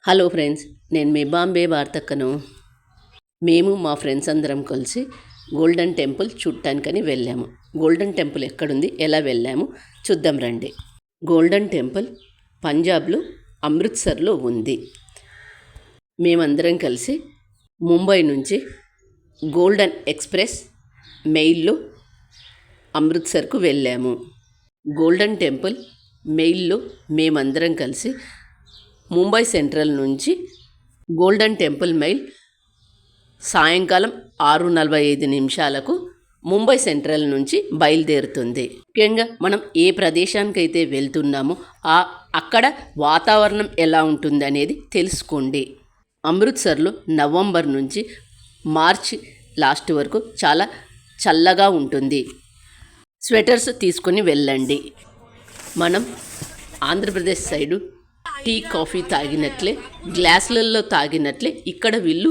Hello friends, నేను మీ బాంబే వార్తక్కను. మేము మా ఫ్రెండ్స్ అందరం కలిసి గోల్డెన్ టెంపుల్ చూడటానికని వెళ్ళాము. గోల్డెన్ టెంపుల్ ఎక్కడుంది, ఎలా వెళ్ళాము చూద్దాం రండి. గోల్డెన్ టెంపుల్ పంజాబ్లో అమృత్సర్లో ఉంది. మేమందరం కలిసి ముంబై నుంచి గోల్డెన్ ఎక్స్ప్రెస్ మెయిల్లో అమృత్సర్కు వెళ్ళాము. గోల్డెన్ టెంపుల్ మెయిల్లో మేమందరం కలిసి ముంబై సెంట్రల్ నుంచి గోల్డెన్ టెంపుల్ మెయిల్ సాయంకాలం 6:45 ముంబై సెంట్రల్ నుంచి బయలుదేరుతుంది. ముఖ్యంగా మనం ఏ ప్రదేశానికైతే వెళ్తున్నామో అక్కడ వాతావరణం ఎలా ఉంటుంది అనేది తెలుసుకోండి. అమృత్సర్లో నవంబర్ నుంచి మార్చి లాస్ట్ వరకు చాలా చల్లగా ఉంటుంది. స్వెటర్స్ తీసుకొని వెళ్ళండి. మనం ఆంధ్రప్రదేశ్ సైడు టీ కాఫీ తాగినట్లే, గ్లాసులలో తాగినట్లే ఇక్కడ వీళ్ళు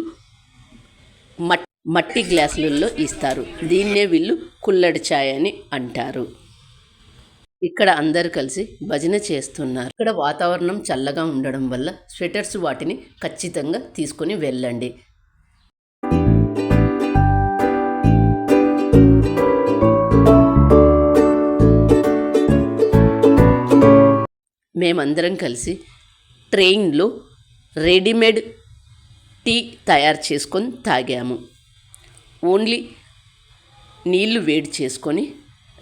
మట్టి గ్లాసులలో ఇస్తారు. దీన్నే వీళ్ళు కుల్లడి ఛాయ్ అని అంటారు. ఇక్కడ అందరు కలిసి భజన చేస్తున్నారు. ఇక్కడ వాతావరణం చల్లగా ఉండడం వల్ల స్వెటర్స్ వాటిని ఖచ్చితంగా తీసుకొని వెళ్ళండి. మేమందరం కలిసి ట్రైన్లో రెడీమేడ్ టీ తయారు చేసుకొని తాగాము. ఓన్లీ నీళ్లు వేడి చేసుకొని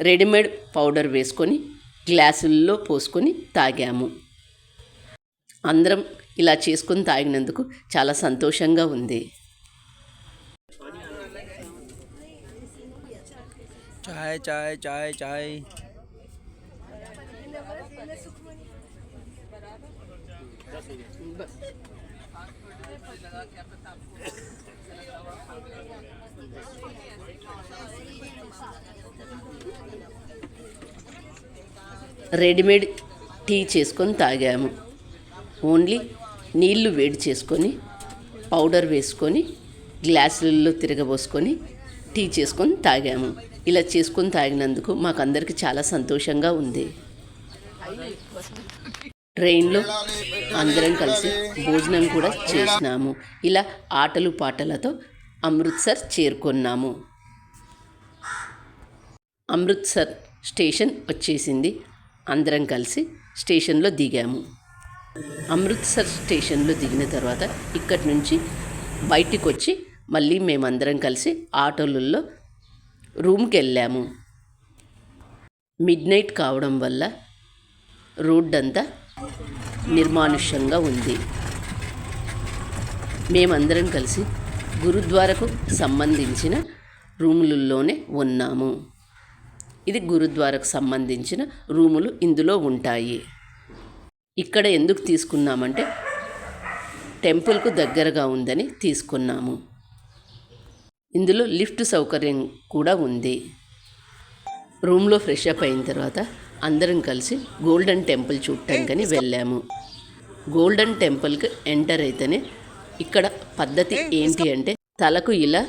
రెడీమేడ్ పౌడర్ వేసుకొని గ్లాసుల్లో పోసుకొని తాగాము. అందరం ఇలా చేసుకొని తాగినందుకు చాలా సంతోషంగా ఉంది. చాయ్ చాయ్ చాయ్ చాయ్ రెడీమేడ్ టీ చేసుకొని తాగాము. ఓన్లీ నీళ్లు వేడి చేసుకొని పౌడర్ వేసుకొని గ్లాసులలో తిరగబోసుకొని టీ చేసుకొని తాగాము. ఇలా చేసుకొని తాగినందుకు మాకందరికి చాలా సంతోషంగా ఉంది. ట్రైన్లో అందరం కలిసి భోజనం కూడా చేసినాము. ఇలా ఆటలు పాటలతో అమృత్సర్ చేరుకున్నాము. అమృత్సర్ స్టేషన్ వచ్చేసింది. అందరం కలిసి స్టేషన్లో దిగాము. అమృత్సర్ స్టేషన్లో దిగిన తర్వాత ఇక్కడి నుంచి బయటికి వచ్చి మళ్ళీ మేమందరం కలిసి ఆటోలలో రూమ్కి వెళ్ళాము. మిడ్నైట్ కావడం వల్ల రోడ్డంతా నిర్మానుష్యంగా ఉంది. మేమందరం కలిసి గురుద్వారకు సంబంధించిన రూములలోనే ఉన్నాము. ఇది గురుద్వారకు సంబంధించిన రూములు ఇందులో ఉంటాయి. ఇక్కడ ఎందుకు తీసుకున్నామంటే టెంపుల్కు దగ్గరగా ఉందని తీసుకున్నాము. ఇందులో లిఫ్ట్ సౌకర్యం కూడా ఉంది. రూమ్లో ఫ్రెష్ అప్ అయిన తర్వాత అందరం కలిసి గోల్డెన్ టెంపుల్ చూడటానికని వెళ్ళాము. గోల్డెన్ టెంపుల్కి ఎంటర్ అయితేనే ఇక్కడ పద్ధతి ఏంటి అంటే తలకు ఇలా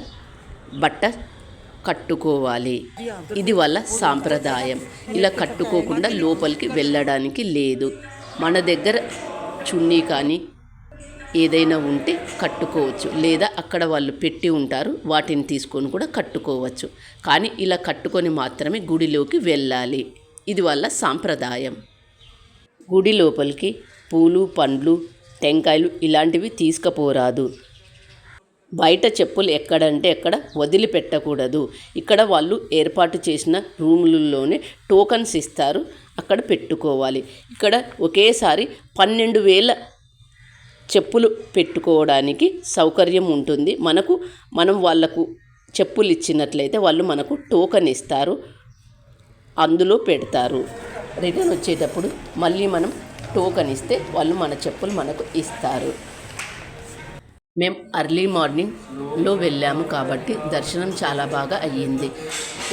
బట్ట కట్టుకోవాలి. ఇది వాళ్ళ సాంప్రదాయం. ఇలా కట్టుకోకుండా లోపలికి వెళ్ళడానికి లేదు. మన దగ్గర చున్నీ కానీ ఏదైనా ఉంటే కట్టుకోవచ్చు, లేదా అక్కడ వాళ్ళు పెట్టి ఉంటారు వాటిని తీసుకొని కూడా కట్టుకోవచ్చు. కానీ ఇలా కట్టుకొని మాత్రమే గుడిలోకి వెళ్ళాలి. ఇది వాళ్ళ సాంప్రదాయం. గుడి లోపలికి పూలు, పండ్లు, టెంకాయలు ఇలాంటివి తీసుకుపోరాదు. బయట చెప్పులు ఎక్కడంటే ఎక్కడ వదిలిపెట్టకూడదు. ఇక్కడ వాళ్ళు ఏర్పాటు చేసిన రూములలోనే టోకన్స్ ఇస్తారు, అక్కడ పెట్టుకోవాలి. ఇక్కడ ఒకేసారి 12,000 చెప్పులు పెట్టుకోవడానికి సౌకర్యం ఉంటుంది. మనం వాళ్ళకు చెప్పులు ఇచ్చినట్లయితే వాళ్ళు మనకు టోకన్ ఇస్తారు, అందులో పెడతారు. రిటర్న్ వచ్చేటప్పుడు మళ్ళీ మనం టోకన్ ఇస్తే వాళ్ళు మన చెప్పులు మనకు ఇస్తారు. మేము అర్లీ మార్నింగ్లో వెళ్ళాము కాబట్టి దర్శనం చాలా బాగా అయ్యింది.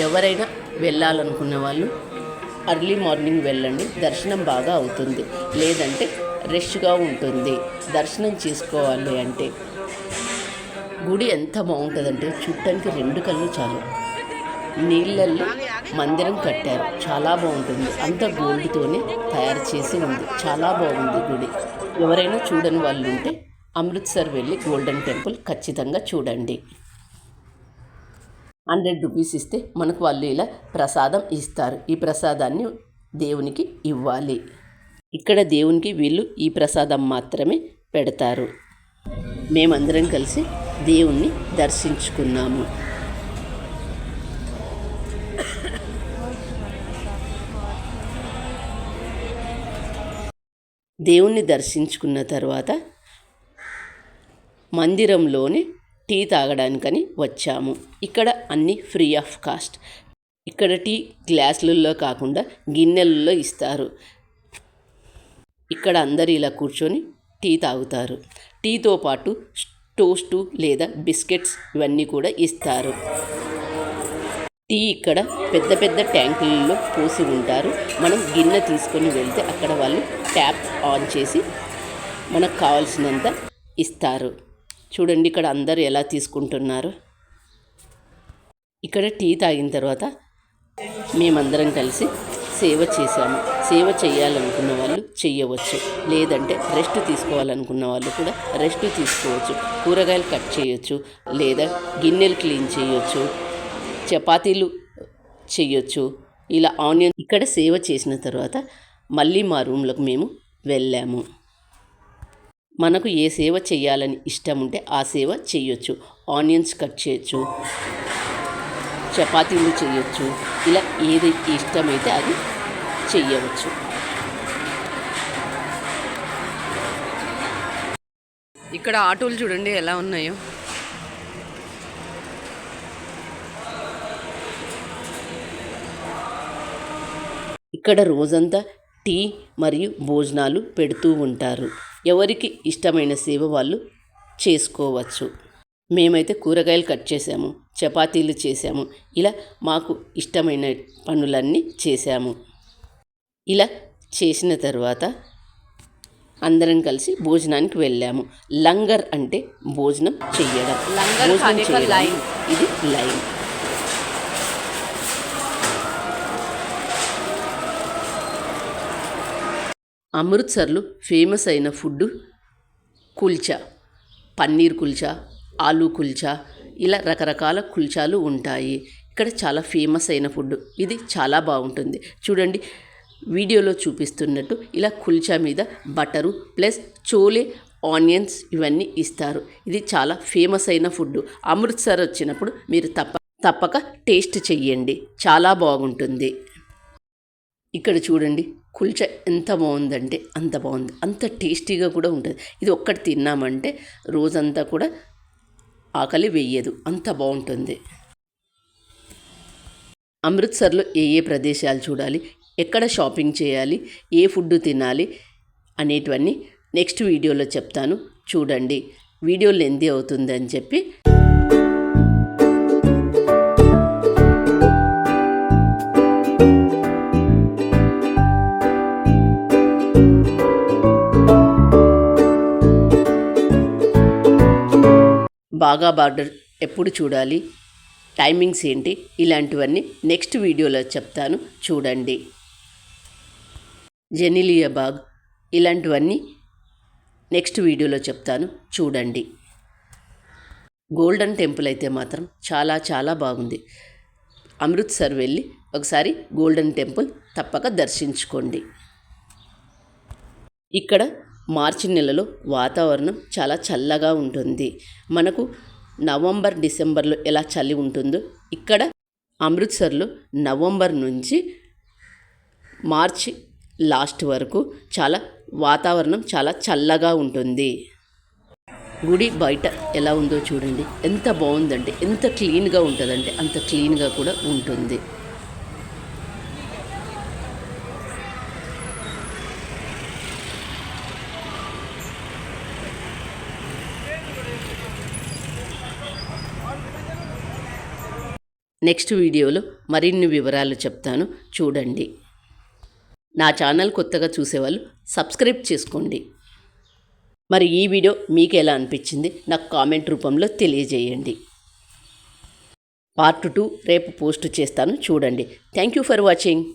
ఎవరైనా వెళ్ళాలనుకున్న వాళ్ళు అర్లీ మార్నింగ్ వెళ్ళండి, దర్శనం బాగా అవుతుంది. లేదంటే రష్గా ఉంటుంది దర్శనం చేసుకోవాలి అంటే. గుడి ఎంత బాగుంటుందంటే చూడటానికి 2 కళ్ళు చాలు. నీళ్ళల్లో మందిరం కట్టారు, చాలా బాగుంటుంది. అంత గోల్డ్తోనే తయారు చేసి ఉంది. చాలా బాగుంది గుడి. ఎవరైనా చూడని వాళ్ళు ఉంటే అమృత్సర్ వెళ్ళి గోల్డెన్ టెంపుల్ ఖచ్చితంగా చూడండి. 100 రూపీస్ ఇస్తే మనకు వాళ్ళు ఇలా ప్రసాదం ఇస్తారు. ఈ ప్రసాదాన్ని దేవునికి ఇవ్వాలి. ఇక్కడ దేవునికి వీళ్ళు ఈ ప్రసాదం మాత్రమే పెడతారు. మేమందరం కలిసి దేవుణ్ణి దర్శించుకున్నాము. దేవుణ్ణి దర్శించుకున్న తర్వాత మందిరంలోని టీ తాగడానికని వచ్చాము. ఇక్కడ అన్నీ ఫ్రీ ఆఫ్ కాస్ట్. ఇక్కడ టీ గ్లాసులలో కాకుండా గిన్నెలలో ఇస్తారు. ఇక్కడ అందరు ఇలా కూర్చొని టీ తాగుతారు. టీతో పాటు టోస్టు లేదా బిస్కెట్స్ ఇవన్నీ కూడా ఇస్తారు. టీ ఇక్కడ పెద్ద పెద్ద ట్యాంకులలో పోసి ఉంటారు. మనం గిన్నె తీసుకొని వెళ్తే అక్కడ వాళ్ళు ట్యాప్ ఆన్ చేసి మనకు కావాల్సినంత ఇస్తారు. చూడండి ఇక్కడ అందరూ ఎలా తీసుకుంటున్నారు. ఇక్కడ టీ తాగిన తర్వాత మేమందరం కలిసి సేవ చేశాము. సేవ చేయాలనుకున్న వాళ్ళు చేయవచ్చు, లేదంటే రెస్ట్ తీసుకోవాలనుకున్న వాళ్ళు కూడా రెస్ట్ తీసుకోవచ్చు. కూరగాయలు కట్ చేయొచ్చు, లేదా గిన్నెలు క్లీన్ చేయొచ్చు, చపాతీలు చేయొచ్చు. ఇలా ఆనియన్ ఇక్కడ సేవ చేసిన తర్వాత మళ్ళీ మా రూమ్లకు మేము వెళ్ళాము. మనకు ఏ సేవ చేయాలని ఇష్టం ఉంటే ఆ సేవ చేయొచ్చు. ఆనియన్స్ కట్ చేయొచ్చు, చపాతీలు చేయొచ్చు, ఇలా ఏది ఇష్టమైతే అది చెయ్యవచ్చు. ఇక్కడ ఆటోలు చూడండి ఎలా ఉన్నాయో. ఇక్కడ రోజంతా టీ మరియు భోజనాలు పెడుతూ ఉంటారు. ఎవరికి ఇష్టమైన సేవ వాళ్ళు చేసుకోవచ్చు. మేమైతే కూరగాయలు కట్ చేసాము, చపాతీలు చేసాము, ఇలా మాకు ఇష్టమైన పనులన్నీ చేసాము. ఇలా చేసిన తర్వాత అందరం కలిసి భోజనానికి వెళ్ళాము. లంగర్ అంటే భోజనం చెయ్యడం, భోజనం చేయడం. ఇది లైన్. అమృత్సర్లో ఫేమస్ అయిన ఫుడ్ కుల్చా, పన్నీర్ కుల్చా, ఆలూ కుల్చా, ఇలా రకరకాల కుల్చాలు ఉంటాయి. ఇక్కడ చాలా ఫేమస్ అయిన ఫుడ్ ఇది. చాలా బాగుంటుంది. చూడండి వీడియోలో చూపిస్తున్నట్టు ఇలా కుల్చా మీద బటరు ప్లస్ చోలే ఆనియన్స్ ఇవన్నీ ఇస్తారు. ఇది చాలా ఫేమస్ అయిన ఫుడ్. అమృత్సర్ వచ్చినప్పుడు మీరు తప్పక టేస్ట్ చెయ్యండి, చాలా బాగుంటుంది. ఇక్కడ చూడండి కుల్చా ఎంత బాగుందంటే అంత బాగుంది, అంత టేస్టీగా కూడా ఉంటుంది. ఇది ఒక్కటి తిన్నామంటే రోజంతా కూడా ఆకలి వేయదు, అంత బాగుంటుంది. అమృత్సర్లో ఏ ప్రదేశాలు చూడాలి, ఎక్కడ షాపింగ్ చేయాలి, ఏ ఫుడ్ తినాలి అనేటివన్నీ నెక్స్ట్ వీడియోలో చెప్తాను, చూడండి. వీడియో లెంతీ అవుతుందని చెప్పి బాగా బార్డర్ ఎప్పుడు చూడాలి, టైమింగ్స్ ఏంటి, ఇలాంటివన్నీ నెక్స్ట్ వీడియోలో చెప్తాను, చూడండి. జెనిలియా బాగ్ ఇలాంటివన్నీ నెక్స్ట్ వీడియోలో చెప్తాను, చూడండి. గోల్డెన్ టెంపుల్ అయితే మాత్రం చాలా చాలా బాగుంది. అమృత్సర్ వెళ్ళి ఒకసారి గోల్డెన్ టెంపుల్ తప్పక దర్శించుకోండి. ఇక్కడ మార్చి నెలలో వాతావరణం చాలా చల్లగా ఉంటుంది. మనకు నవంబర్ డిసెంబర్లో ఎలా చలి ఉంటుందో ఇక్కడ అమృత్సర్లో నవంబర్ నుంచి మార్చి లాస్ట్ వరకు వాతావరణం చాలా చల్లగా ఉంటుంది. గుడి బయట ఎలా ఉందో చూడండి, ఎంత బాగుందంటే, ఎంత క్లీన్గా ఉంటుందంటే అంత క్లీన్గా కూడా ఉంటుంది. నెక్స్ట్ వీడియోలో మరిన్ని వివరాలు చెప్తాను, చూడండి. నా ఛానల్ కొత్తగా చూసేవాళ్ళు సబ్స్క్రైబ్ చేసుకోండి. మరి ఈ వీడియో మీకు ఎలా అనిపించింది నాకు కామెంట్ రూపంలో తెలియజేయండి. పార్ట్ 2 రేపు పోస్ట్ చేస్తాను, చూడండి. Thank you for watching.